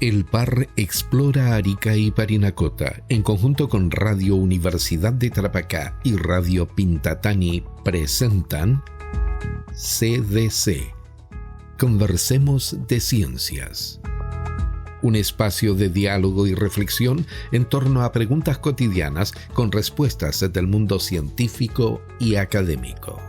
El PAR Explora Arica y Parinacota, en conjunto con Radio Universidad de Tarapacá y Radio Pintatani, presentan CDC. Conversemos de Ciencias. Un espacio de diálogo y reflexión en torno a preguntas cotidianas con respuestas del mundo científico y académico.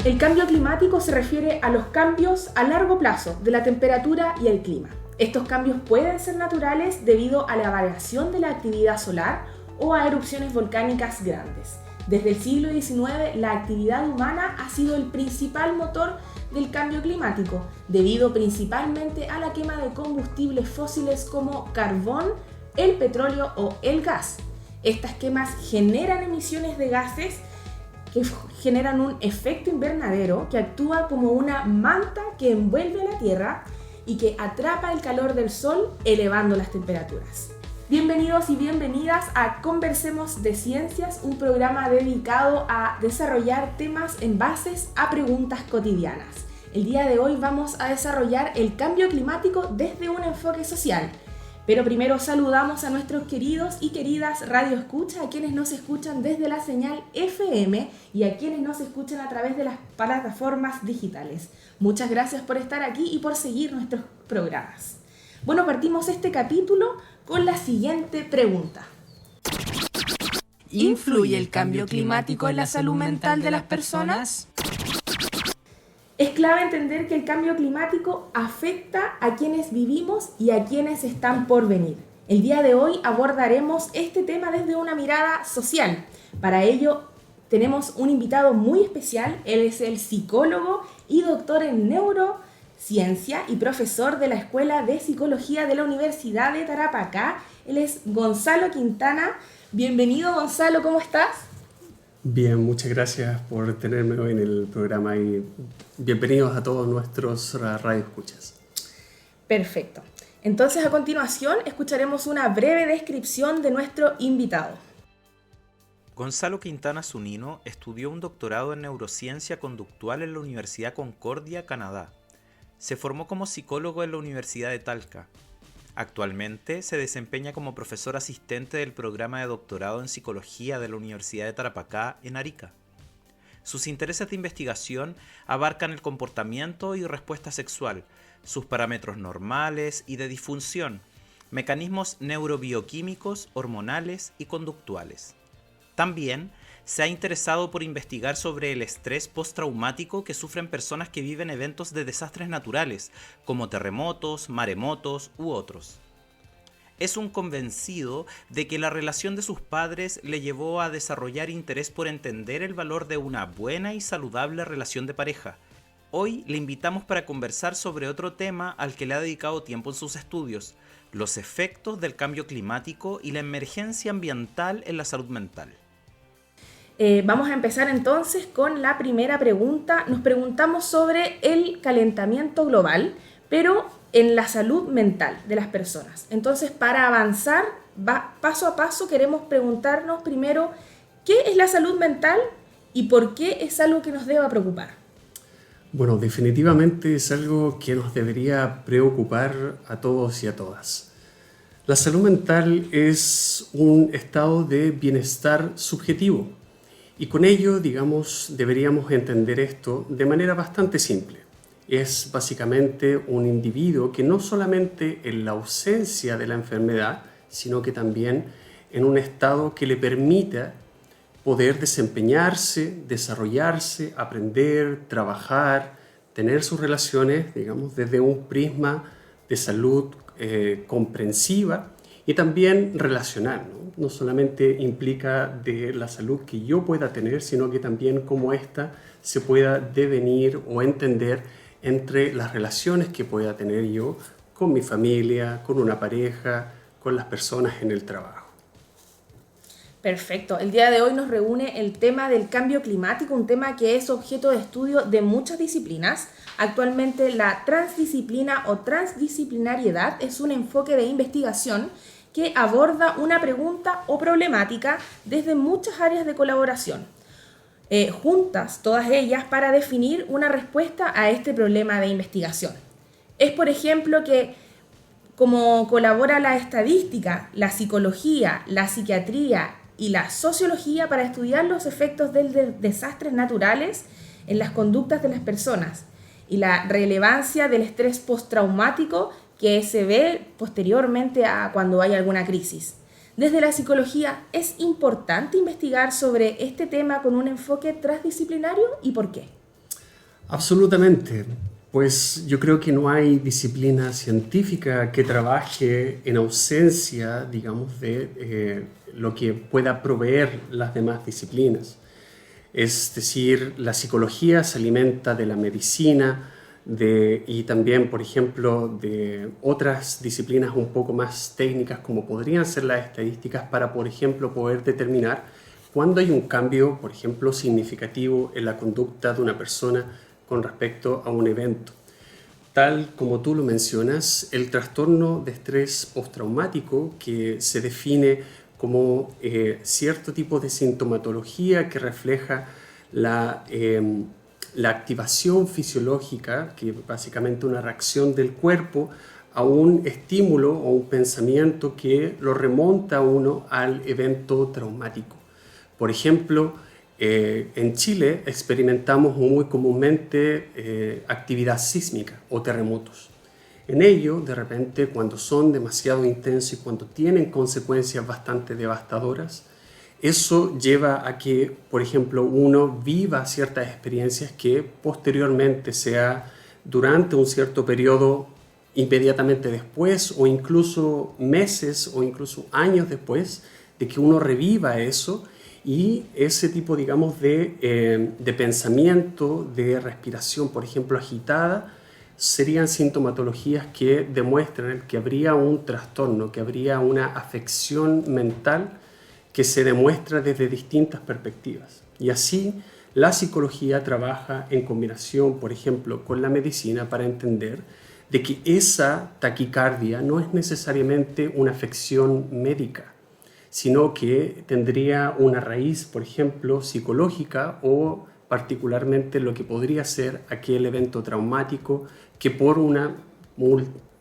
El cambio climático se refiere a los cambios a largo plazo de la temperatura y el clima. Estos cambios pueden ser naturales debido a la variación de la actividad solar o a erupciones volcánicas grandes. Desde el siglo XIX, la actividad humana ha sido el principal motor del cambio climático, debido principalmente a la quema de combustibles fósiles como carbón, el petróleo o el gas. Estas quemas generan emisiones de gases que generan un efecto invernadero que actúa como una manta que envuelve a la Tierra y que atrapa el calor del Sol, elevando las temperaturas. Bienvenidos y bienvenidas a Conversemos de Ciencias, un programa dedicado a desarrollar temas en bases a preguntas cotidianas. El día de hoy vamos a desarrollar el cambio climático desde un enfoque social. Pero primero saludamos a nuestros queridos y queridas radioescuchas, a quienes nos escuchan desde la señal FM y a quienes nos escuchan a través de las plataformas digitales. Muchas gracias por estar aquí y por seguir nuestros programas. Bueno, partimos este capítulo con la siguiente pregunta. ¿Influye el cambio climático en la salud mental de las personas? Es clave entender que el cambio climático afecta a quienes vivimos y a quienes están por venir. El día de hoy abordaremos este tema desde una mirada social. Para ello tenemos un invitado muy especial. Él es el psicólogo y doctor en neurociencia y profesor de la Escuela de Psicología de la Universidad de Tarapacá. Él es Gonzalo Quintana. Bienvenido, Gonzalo, ¿cómo estás? Bien, muchas gracias por tenerme hoy en el programa y bienvenidos a todos nuestros radioescuchas. Perfecto. Entonces, a continuación, escucharemos una breve descripción de nuestro invitado. Gonzalo Quintana Zunino estudió un doctorado en neurociencia conductual en la Universidad Concordia, Canadá. Se formó como psicólogo en la Universidad de Talca. Actualmente se desempeña como profesor asistente del programa de doctorado en psicología de la Universidad de Tarapacá en Arica. Sus intereses de investigación abarcan el comportamiento y respuesta sexual, sus parámetros normales y de disfunción, mecanismos neurobioquímicos, hormonales y conductuales. También se ha interesado por investigar sobre el estrés postraumático que sufren personas que viven eventos de desastres naturales, como terremotos, maremotos u otros. Es un convencido de que la relación de sus padres le llevó a desarrollar interés por entender el valor de una buena y saludable relación de pareja. Hoy le invitamos para conversar sobre otro tema al que le ha dedicado tiempo en sus estudios: los efectos del cambio climático y la emergencia ambiental en la salud mental. Vamos a empezar entonces con la primera pregunta. Nos preguntamos sobre el calentamiento global, pero en la salud mental de las personas. Entonces, para avanzar paso a paso, queremos preguntarnos primero qué es la salud mental y por qué es algo que nos deba preocupar. Bueno, definitivamente es algo que nos debería preocupar a todos y a todas. La salud mental es un estado de bienestar subjetivo. Y con ello, deberíamos entender esto de manera bastante simple. Es básicamente un individuo que no solamente en la ausencia de la enfermedad, sino que también en un estado que le permita poder desempeñarse, desarrollarse, aprender, trabajar, tener sus relaciones, desde un prisma de salud comprensiva y también relacional, ¿no? No solamente implica de la salud que yo pueda tener, sino que también cómo ésta se pueda devenir o entender entre las relaciones que pueda tener yo con mi familia, con una pareja, con las personas en el trabajo. Perfecto. El día de hoy nos reúne el tema del cambio climático, un tema que es objeto de estudio de muchas disciplinas. Actualmente la transdisciplina o transdisciplinariedad es un enfoque de investigación que aborda una pregunta o problemática desde muchas áreas de colaboración. juntas todas ellas para definir una respuesta a este problema de investigación. Es, por ejemplo, que como colabora la estadística, la psicología, la psiquiatría y la sociología para estudiar los efectos de desastres naturales en las conductas de las personas y la relevancia del estrés postraumático que se ve posteriormente a cuando hay alguna crisis. Desde la psicología, ¿es importante investigar sobre este tema con un enfoque transdisciplinario y por qué? Absolutamente. Pues yo creo que no hay disciplina científica que trabaje en ausencia, digamos, de lo que pueda proveer las demás disciplinas. Es decir, la psicología se alimenta de la medicina y también, por ejemplo, de otras disciplinas un poco más técnicas como podrían ser las estadísticas para, por ejemplo, poder determinar cuándo hay un cambio, por ejemplo, significativo en la conducta de una persona con respecto a un evento. Tal como tú lo mencionas, el trastorno de estrés postraumático, que se define como cierto tipo de sintomatología que refleja la activación fisiológica, que es básicamente una reacción del cuerpo a un estímulo o un pensamiento que lo remonta a uno al evento traumático. Por ejemplo, en Chile experimentamos muy comúnmente actividad sísmica o terremotos. En ello, de repente, cuando son demasiado intensos y cuando tienen consecuencias bastante devastadoras, eso lleva a que, por ejemplo, uno viva ciertas experiencias que posteriormente, sea durante un cierto periodo, inmediatamente después o incluso meses o incluso años después de que uno reviva eso, y ese tipo, digamos, de pensamiento, de respiración, por ejemplo, agitada, serían sintomatologías que demuestran que habría un trastorno, que habría una afección mental que se demuestra desde distintas perspectivas. Y así la psicología trabaja en combinación, por ejemplo, con la medicina para entender de que esa taquicardia no es necesariamente una afección médica, sino que tendría una raíz, por ejemplo, psicológica o particularmente lo que podría ser aquel evento traumático que por una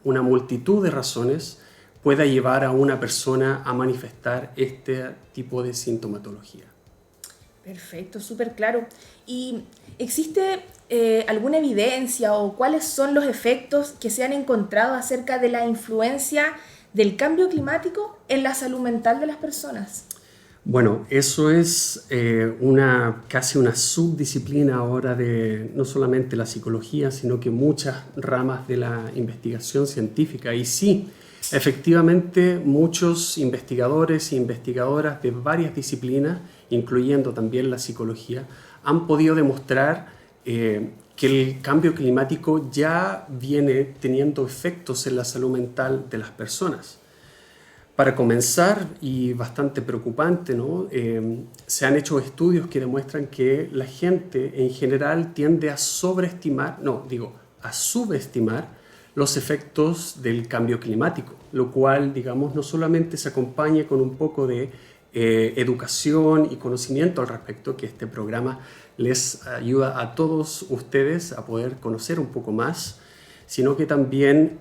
multitud de razones pueda llevar a una persona a manifestar este tipo de sintomatología. Perfecto, súper claro. ¿Y existe alguna evidencia o cuáles son los efectos que se han encontrado acerca de la influencia del cambio climático en la salud mental de las personas? Bueno, eso es casi una subdisciplina ahora de no solamente la psicología, sino que muchas ramas de la investigación científica. Y sí, efectivamente, muchos investigadores e investigadoras de varias disciplinas, incluyendo también la psicología, han podido demostrar que el cambio climático ya viene teniendo efectos en la salud mental de las personas. Para comenzar, y bastante preocupante, ¿no? Se han hecho estudios que demuestran que la gente en general tiende a subestimar los efectos del cambio climático, lo cual, digamos, no solamente se acompaña con un poco de educación y conocimiento al respecto, que este programa les ayuda a todos ustedes a poder conocer un poco más, sino que también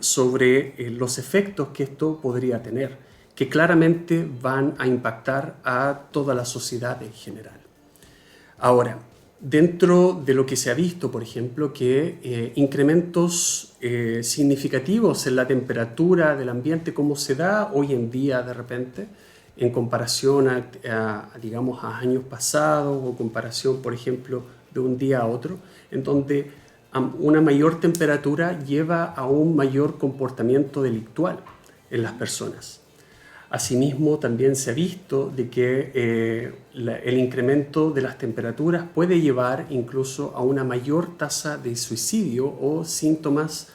sobre los efectos que esto podría tener, que claramente van a impactar a toda la sociedad en general. Ahora, dentro de lo que se ha visto, por ejemplo, que incrementos significativos en la temperatura del ambiente, como se da hoy en día de repente, en comparación digamos, a años pasados o comparación, por ejemplo, de un día a otro, en donde una mayor temperatura lleva a un mayor comportamiento delictual en las personas. Asimismo, también se ha visto de que el incremento de las temperaturas puede llevar incluso a una mayor tasa de suicidio o síntomas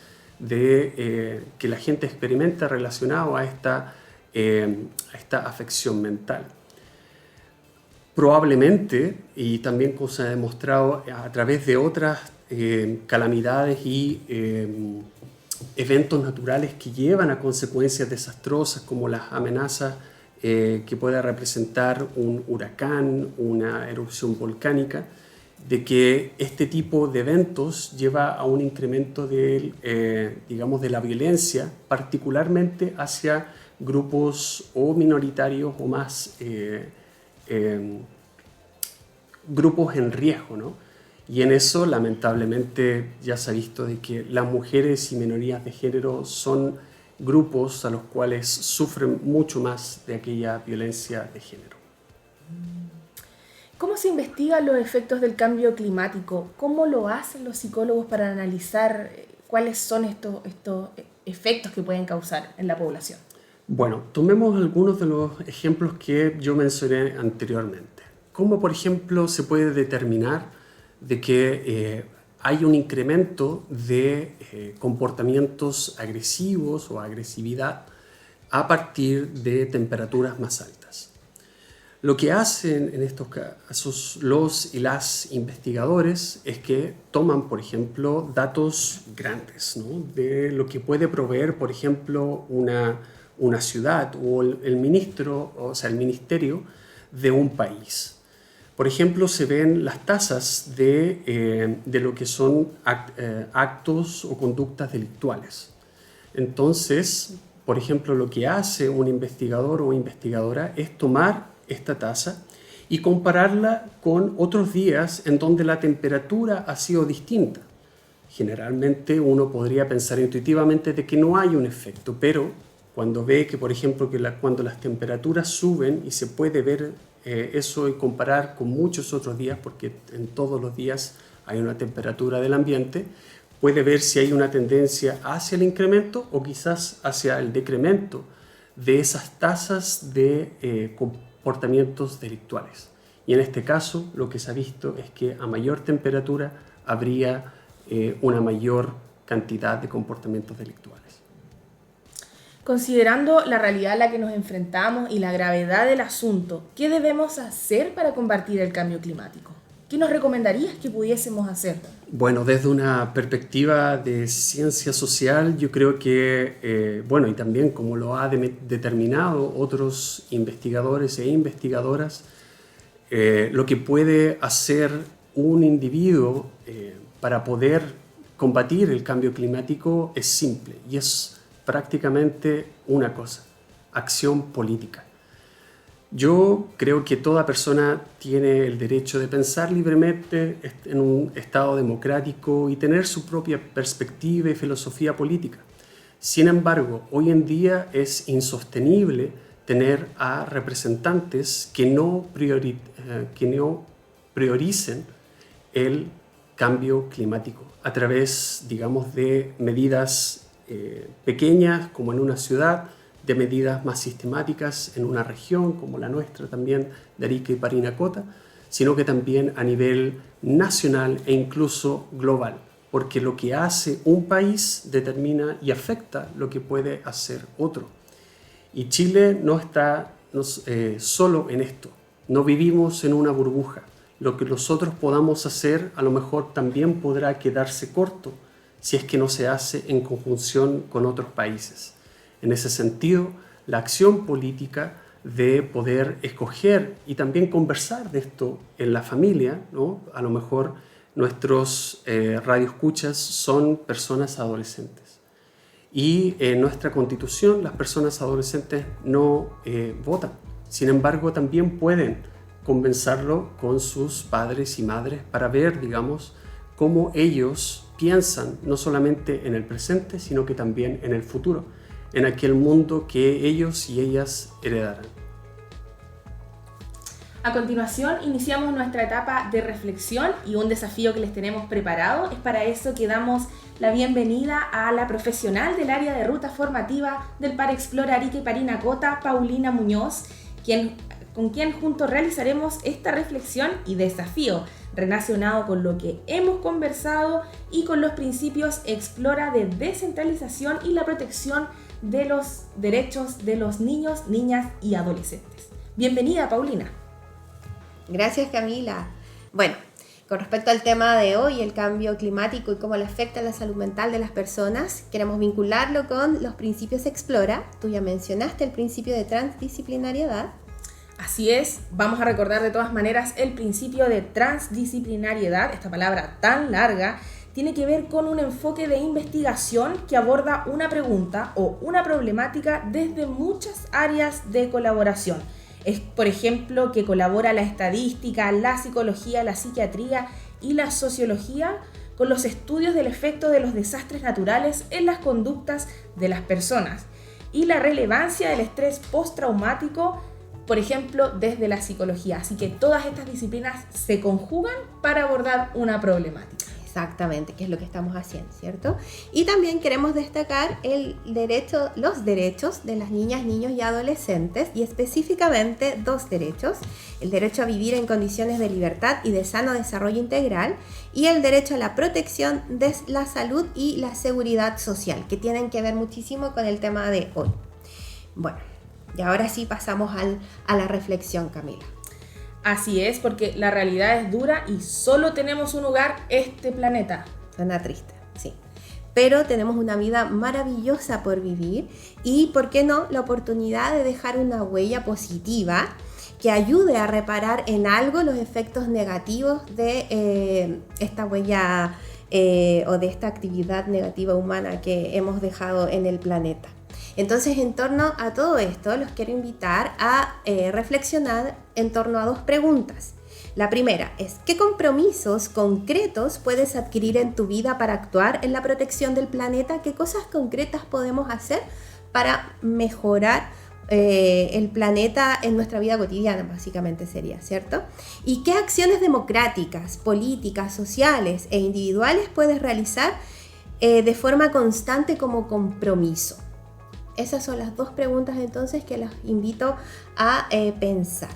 que la gente experimenta relacionado a esta afección mental. Probablemente, y también como se ha demostrado a través de otras calamidades y eventos naturales que llevan a consecuencias desastrosas como las amenazas que pueda representar un huracán, una erupción volcánica, de que este tipo de eventos lleva a un incremento digamos, de la violencia, particularmente hacia grupos o minoritarios o más grupos en riesgo, ¿no? Y en eso, lamentablemente, ya se ha visto de que las mujeres y minorías de género son grupos a los cuales sufren mucho más de aquella violencia de género. ¿Cómo se investigan los efectos del cambio climático? ¿Cómo lo hacen los psicólogos para analizar cuáles son estos efectos que pueden causar en la población? Bueno, tomemos algunos de los ejemplos que yo mencioné anteriormente. ¿Cómo, por ejemplo, se puede determinar de que hay un incremento de comportamientos agresivos o agresividad a partir de temperaturas más altas? Lo que hacen en estos casos los y las investigadores es que toman, por ejemplo, datos grandes, ¿no? De lo que puede proveer, por ejemplo, una ciudad o el ministerio de un país. Por ejemplo, se ven las tasas de lo que son actos o conductas delictuales. Entonces, por ejemplo, lo que hace un investigador o investigadora es tomar esta tasa y compararla con otros días en donde la temperatura ha sido distinta. Generalmente uno podría pensar intuitivamente de que no hay un efecto, pero cuando ve que, por ejemplo, cuando las temperaturas suben y se puede ver eso y comparar con muchos otros días, porque en todos los días hay una temperatura del ambiente, puede ver si hay una tendencia hacia el incremento o quizás hacia el decremento de esas tasas de comportamientos delictuales. Y en este caso lo que se ha visto es que a mayor temperatura habría una mayor cantidad de comportamientos delictuales. Considerando la realidad a la que nos enfrentamos y la gravedad del asunto, ¿qué debemos hacer para combatir el cambio climático? ¿Qué nos recomendarías que pudiésemos hacer? Bueno, desde una perspectiva de ciencia social, yo creo que, y también como lo ha determinado otros investigadores e investigadoras, lo que puede hacer un individuo para poder combatir el cambio climático es simple y es prácticamente una cosa: acción política. Yo creo que toda persona tiene el derecho de pensar libremente en un Estado democrático y tener su propia perspectiva y filosofía política. Sin embargo, hoy en día es insostenible tener a representantes que no prioricen el cambio climático a través, digamos, de medidas pequeñas como en una ciudad, de medidas más sistemáticas en una región como la nuestra también de Arica y Parinacota, sino que también a nivel nacional e incluso global, porque lo que hace un país determina y afecta lo que puede hacer otro. Y Chile no está solo en esto, no vivimos en una burbuja. Lo que nosotros podamos hacer a lo mejor también podrá quedarse corto si es que no se hace en conjunción con otros países. En ese sentido, la acción política de poder escoger y también conversar de esto en la familia, ¿no? A lo mejor nuestros radioescuchas son personas adolescentes. Y en nuestra Constitución las personas adolescentes no votan. Sin embargo, también pueden conversarlo con sus padres y madres para ver, digamos, cómo ellos piensan no solamente en el presente, sino que también en el futuro, en aquel mundo que ellos y ellas heredarán. A continuación, iniciamos nuestra etapa de reflexión y un desafío que les tenemos preparado. Es para eso que damos la bienvenida a la profesional del área de ruta formativa del Parexplora Arica y Parinacota, Paulina Muñoz, con quien juntos realizaremos esta reflexión y desafío relacionado con lo que hemos conversado y con los principios Explora de descentralización y la protección de los derechos de los niños, niñas y adolescentes. Bienvenida, Paulina. Gracias, Camila. Bueno, Con respecto al tema de hoy, el cambio climático y cómo le afecta a la salud mental de las personas, queremos vincularlo con los principios Explora. Tú ya mencionaste el principio de transdisciplinariedad. Así es, vamos a recordar de todas maneras el principio de transdisciplinariedad, esta palabra tan larga, tiene que ver con un enfoque de investigación que aborda una pregunta o una problemática desde muchas áreas de colaboración. Es, por ejemplo, que colabora la estadística, la psicología, la psiquiatría y la sociología con los estudios del efecto de los desastres naturales en las conductas de las personas y la relevancia del estrés postraumático, por ejemplo, desde la psicología. Así que todas estas disciplinas se conjugan para abordar una problemática. Exactamente, que es lo que estamos haciendo, ¿cierto? Y también queremos destacar los derechos de las niñas, niños y adolescentes, y específicamente 2 derechos: el derecho a vivir en condiciones de libertad y de sano desarrollo integral, y el derecho a la protección de la salud y la seguridad social, que tienen que ver muchísimo con el tema de hoy. Bueno, y ahora sí pasamos a la reflexión, Camila. Así es, porque la realidad es dura y solo tenemos un hogar, este planeta. Suena triste, sí. Pero tenemos una vida maravillosa por vivir y, ¿por qué no?, la oportunidad de dejar una huella positiva que ayude a reparar en algo los efectos negativos de esta huella o de esta actividad negativa humana que hemos dejado en el planeta. Entonces, en torno a todo esto, los quiero invitar a reflexionar en torno a 2 preguntas. La primera es: ¿qué compromisos concretos puedes adquirir en tu vida para actuar en la protección del planeta? ¿Qué cosas concretas podemos hacer para mejorar el planeta en nuestra vida cotidiana? Básicamente sería, ¿cierto? ¿Y qué acciones democráticas, políticas, sociales e individuales puedes realizar de forma constante como compromiso? Esas son las 2 preguntas entonces que las invito a pensar.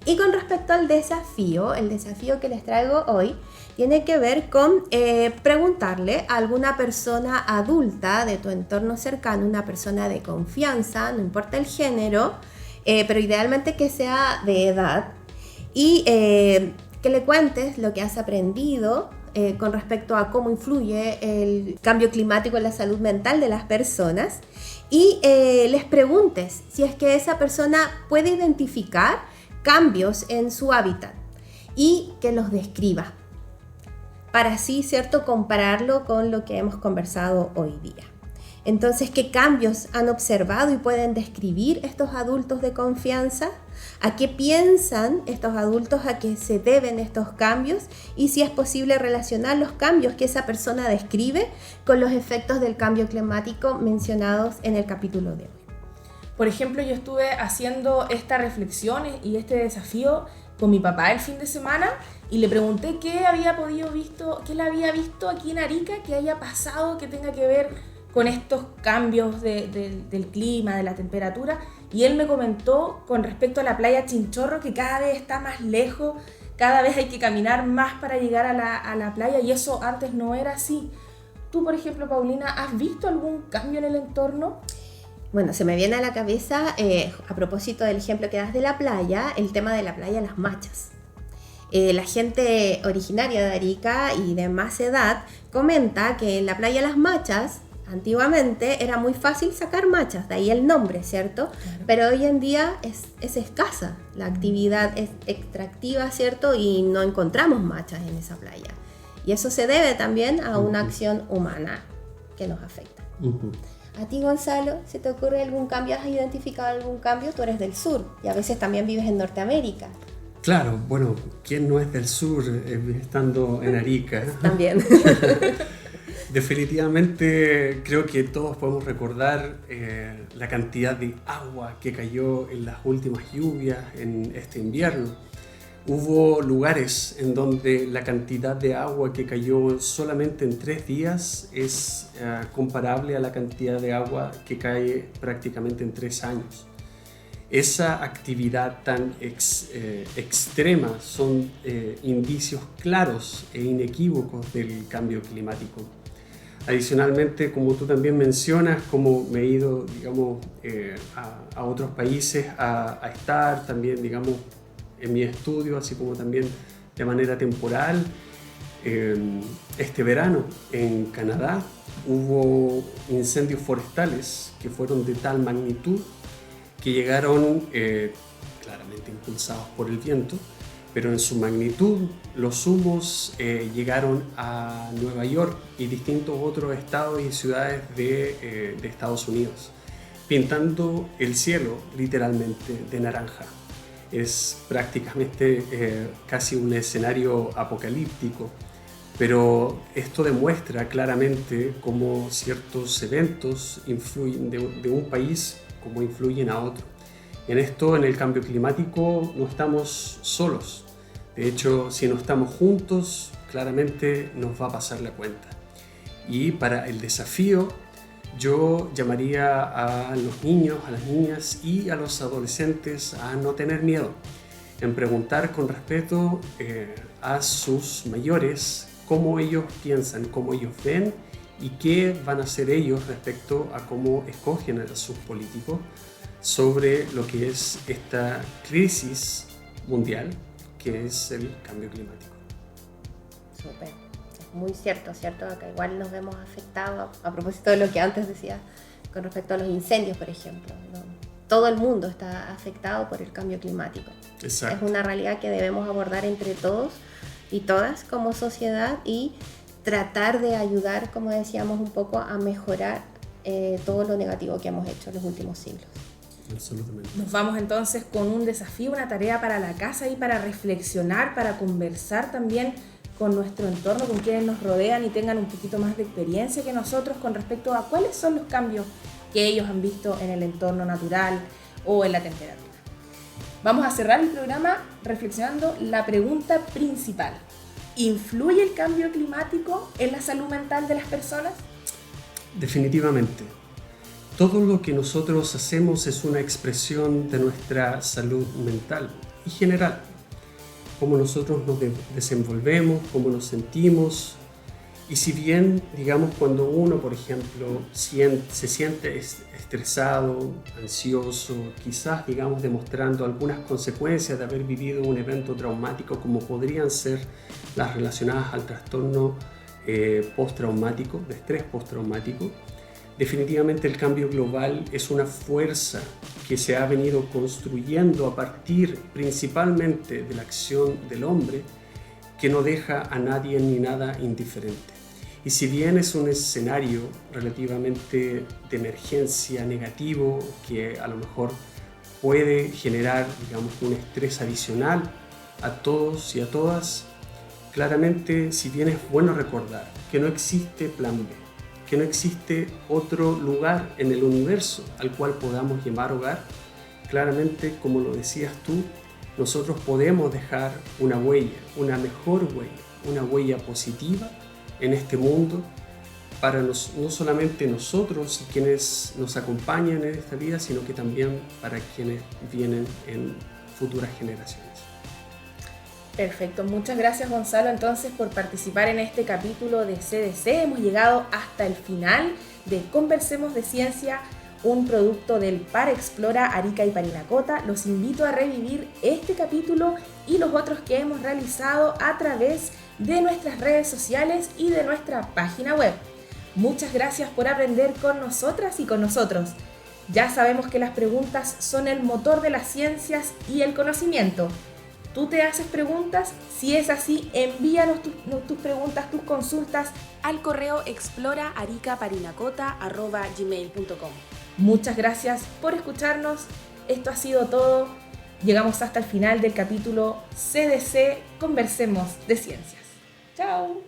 Y con respecto al desafío, el desafío que les traigo hoy tiene que ver con preguntarle a alguna persona adulta de tu entorno cercano, una persona de confianza, no importa el género, pero idealmente que sea de edad, y que le cuentes lo que has aprendido con respecto a cómo influye el cambio climático en la salud mental de las personas, y les preguntes si es que esa persona puede identificar cambios en su hábitat y que los describa para así, ¿cierto?, compararlo con lo que hemos conversado hoy día. Entonces, ¿qué cambios han observado y pueden describir estos adultos de confianza? ¿A qué piensan estos adultos? ¿A qué se deben estos cambios? Y si es posible relacionar los cambios que esa persona describe con los efectos del cambio climático mencionados en el capítulo de hoy. Por ejemplo, yo estuve haciendo esta reflexión y este desafío con mi papá el fin de semana y le pregunté qué le había visto aquí en Arica que haya pasado, que tenga que ver con estos cambios del clima, de la temperatura, y él me comentó con respecto a la playa Chinchorro que cada vez está más lejos, cada vez hay que caminar más para llegar a la playa, y eso antes no era así. Tú, por ejemplo, Paulina, ¿has visto algún cambio en el entorno? Bueno, se me viene a la cabeza, a propósito del ejemplo que das de la playa, el tema de la playa Las Machas. La gente originaria de Arica y de más edad comenta que en la playa Las Machas antiguamente era muy fácil sacar machas, de ahí el nombre, ¿cierto? Claro. Pero hoy en día es escasa, la actividad es extractiva, ¿cierto? Y no encontramos machas en esa playa. Y eso se debe también a una acción humana que nos afecta. A ti, Gonzalo, ¿se te ocurre algún cambio? ¿Has identificado algún cambio? Tú eres del sur y a veces también vives en Norteamérica. Claro, bueno, ¿quién no es del sur estando en Arica? También. Definitivamente creo que todos podemos recordar la cantidad de agua que cayó en las últimas lluvias en este invierno. Hubo lugares en donde la cantidad de agua que cayó solamente en 3 días es comparable a la cantidad de agua que cae prácticamente en 3 años. Esa actividad tan extrema son indicios claros e inequívocos del cambio climático. Adicionalmente, como tú también mencionas, como me he ido, digamos, a otros países a estar también, digamos, en mi estudio, así como también de manera temporal. Este verano en Canadá hubo incendios forestales que fueron de tal magnitud que llegaron, claramente impulsados por el viento, pero en su magnitud los humos llegaron a Nueva York y distintos otros estados y ciudades de Estados Unidos, pintando el cielo literalmente de naranja. Es prácticamente casi un escenario apocalíptico, pero esto demuestra claramente cómo ciertos eventos influyen de un país, cómo influyen a otro. En esto, en el cambio climático, no estamos solos. De hecho, si no estamos juntos, claramente nos va a pasar la cuenta. Y para el desafío, yo llamaría a los niños, a las niñas y a los adolescentes a no tener miedo, en preguntar con respeto a sus mayores cómo ellos piensan, cómo ellos ven y qué van a hacer ellos respecto a cómo escogen a sus políticos sobre lo que es esta crisis mundial que es el cambio climático. Súper, es muy cierto, acá igual nos vemos afectados a propósito de lo que antes decía con respecto a los incendios, por ejemplo, ¿no? Todo el mundo está afectado por el cambio climático. Exacto. Es una realidad que debemos abordar entre todos y todas como sociedad y tratar de ayudar, como decíamos, un poco a mejorar todo lo negativo que hemos hecho en los últimos siglos. Absolutamente. Nos vamos entonces con un desafío, una tarea para la casa y para reflexionar, para conversar también con nuestro entorno, con quienes nos rodean y tengan un poquito más de experiencia que nosotros con respecto a cuáles son los cambios que ellos han visto en el entorno natural o en la temperatura. Vamos a cerrar el programa reflexionando la pregunta principal. ¿Influye el cambio climático en la salud mental de las personas? Definitivamente. Todo lo que nosotros hacemos es una expresión de nuestra salud mental y general. Cómo nosotros nos desenvolvemos, cómo nos sentimos. Y si bien, digamos, cuando uno, por ejemplo, se siente estresado, ansioso, quizás, digamos, demostrando algunas consecuencias de haber vivido un evento traumático, como podrían ser las relacionadas al trastorno postraumático, de estrés postraumático, definitivamente el cambio global es una fuerza que se ha venido construyendo a partir principalmente de la acción del hombre, que no deja a nadie ni nada indiferente. Y si bien es un escenario relativamente de emergencia negativo, que a lo mejor puede generar, digamos, un estrés adicional a todos y a todas, claramente, si bien es bueno recordar que no existe plan B, que no existe otro lugar en el universo al cual podamos llamar hogar, claramente, como lo decías tú, nosotros podemos dejar una huella, una mejor huella, una huella positiva en este mundo para no solamente nosotros y quienes nos acompañan en esta vida, sino que también para quienes vienen en futuras generaciones. Perfecto, muchas gracias Gonzalo entonces por participar en este capítulo de CDC. Hemos llegado hasta el final de Conversemos de Ciencia, un producto del Par Explora Arica y Parinacota. Los invito a revivir este capítulo y los otros que hemos realizado a través de nuestras redes sociales y de nuestra página web. Muchas gracias por aprender con nosotras y con nosotros. Ya sabemos que las preguntas son el motor de las ciencias y el conocimiento. ¿Tú te haces preguntas? Si es así, envíanos tus preguntas, tus consultas al correo exploraaricaparinacota@gmail.com. Muchas gracias por escucharnos. Esto ha sido todo. Llegamos hasta el final del capítulo CDC Conversemos de Ciencias. ¡Chao!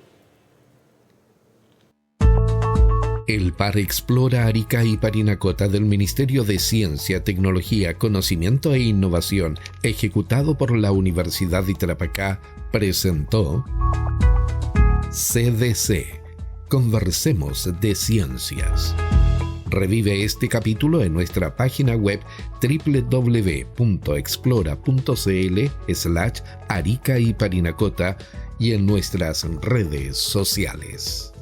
El Par Explora Arica y Parinacota del Ministerio de Ciencia, Tecnología, Conocimiento e Innovación, ejecutado por la Universidad de Tarapacá, presentó CDC, Conversemos de Ciencias. Revive este capítulo en nuestra página web www.explora.cl/Arica y Parinacota y en nuestras redes sociales.